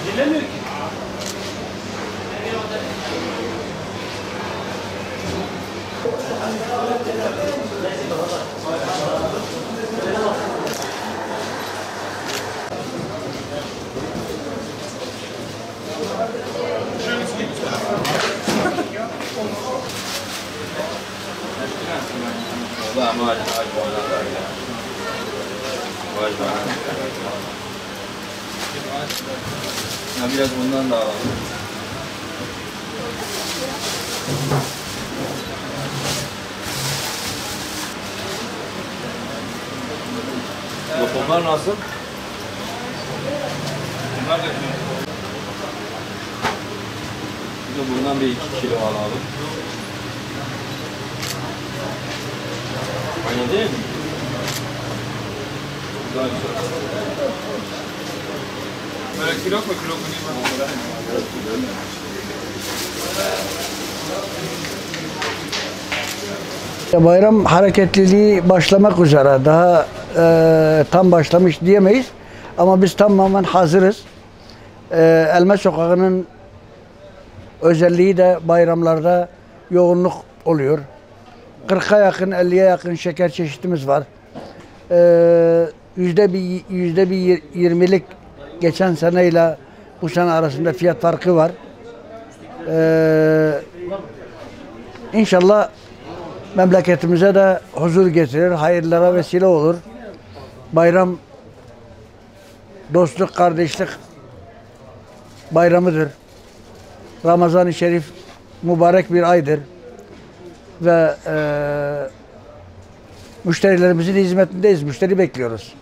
Dinlemiyor ki. Biraz bundan da alalım. Lokumlar nasıl? Bunlar da bir de bundan bir 2 kilo alalım. Aynı değil mi? Daha güzel. Böyle kilo mu kilo mu değil? Bayram hareketliliği başlamak üzere. Daha tam başlamış diyemeyiz. Ama biz tamamen hazırız. Elma Sokağı'nın özelliği de bayramlarda yoğunluk oluyor. 40'a yakın, 50'ye yakın şeker çeşitimiz var. Yüzde bir 20'lik geçen seneyle bu sene arasında fiyat farkı var. İnşallah memleketimize de huzur getirir, hayırlara vesile olur. Bayram dostluk, kardeşlik bayramıdır. Ramazan-ı Şerif mübarek bir aydır. Ve müşterilerimizin hizmetindeyiz. Müşteri bekliyoruz.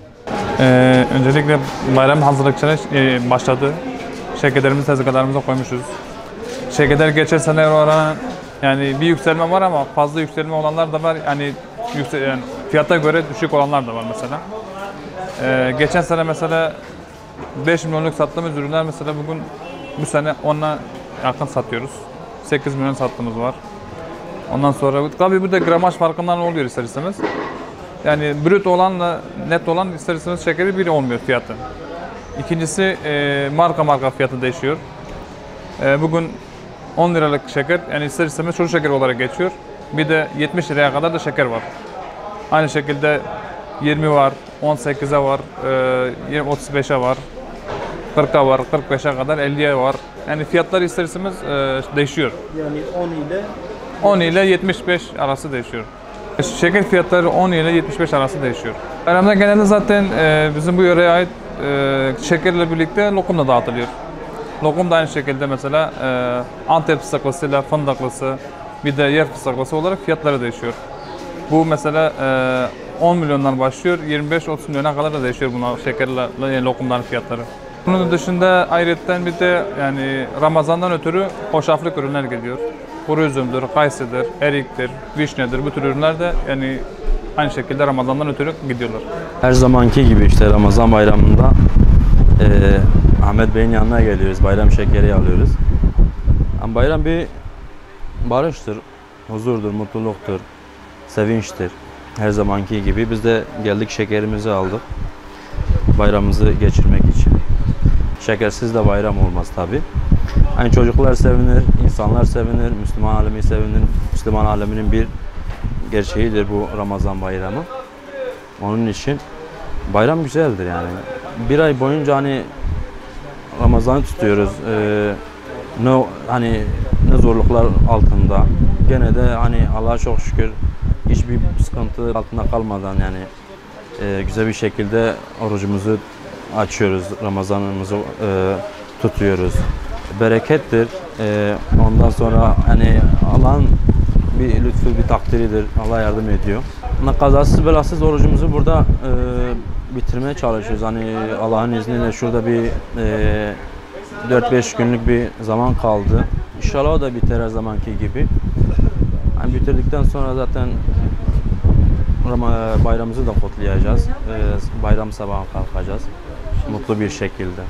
Öncelikle bayram hazırlıklarına başladı. Şekerlerimizi tezgahlarımıza koymuşuz. Şekerler geçen sene oranı yani bir yükselme var ama fazla yükselme olanlar da var. Yani fiyata göre düşük olanlar da var mesela. Geçen sene mesela 5 milyonluk sattığımız ürünler mesela bugün bu sene 10'a yakın satıyoruz. 8 milyon sattığımız var. Ondan sonra tabii bu da gramaj farkından oluyor ister istemez. Yani brüt olanla net olan ister istemez şekeri biri olmuyor fiyatı. İkincisi marka fiyatı değişiyor. Bugün 10 liralık şeker yani ister istemez çocuk şekeri olarak geçiyor. Bir de 70 liraya kadar da şeker var. Aynı şekilde 20 var, 18'e var, 35'e var, 40'a var, 45'e kadar 50'ye var. Yani fiyatlar ister istemez değişiyor. Yani 10 ile 75 arası değişiyor. Şeker fiyatları 10 ile 75 arası değişiyor. Bayramda genelde zaten bizim bu yöreye ait şekerle birlikte lokum da dağıtılıyor. Lokum da aynı şekilde mesela Antep fıstıklısıyla fındıklısı bir de yer fıstıklısı olarak fiyatları değişiyor. Bu mesela 10 milyondan başlıyor, 25-30 milyona kadar da değişiyor bunlar şekerle yani lokumların fiyatları. Bunun dışında ayrıca bir de yani Ramazan'dan ötürü hoşaflık ürünler geliyor. Kuru üzümdür, kayısıdır, eriktir, vişnedir bu tür ürünler de yani aynı şekilde Ramazan'dan ötürü gidiyorlar. Her zamanki gibi işte Ramazan bayramında Ahmet Bey'in yanına geliyoruz, bayram şekeri alıyoruz. Yani bayram bir barıştır, huzurdur, mutluluktur, sevinçtir. Her zamanki gibi biz de geldik şekerimizi aldık bayramımızı geçirmek için. Şekersiz de bayram olmaz tabi. Yani çocuklar sevinir, insanlar sevinir, Müslüman alemi sevinir. Müslüman aleminin bir gerçeğidir bu Ramazan bayramı. Onun için bayram güzeldir yani. Bir ay boyunca hani Ramazan'ı tutuyoruz. Ne zorluklar altında. Gene de hani Allah'a çok şükür hiçbir sıkıntı altında kalmadan yani güzel bir şekilde orucumuzu açıyoruz, Ramazanımızı tutuyoruz. Berekettir. Ondan sonra hani Allah'ın bir lütfu, bir takdiridir. Allah yardım ediyor. Kazasız belasız orucumuzu burada bitirmeye çalışıyoruz. Hani Allah'ın izniyle şurada bir 4-5 günlük bir zaman kaldı. İnşallah o da biter her zamanki gibi. Yani bitirdikten sonra zaten bayramımızı da kutlayacağız. Bayram sabahı kalkacağız. Mutlu bir şekilde.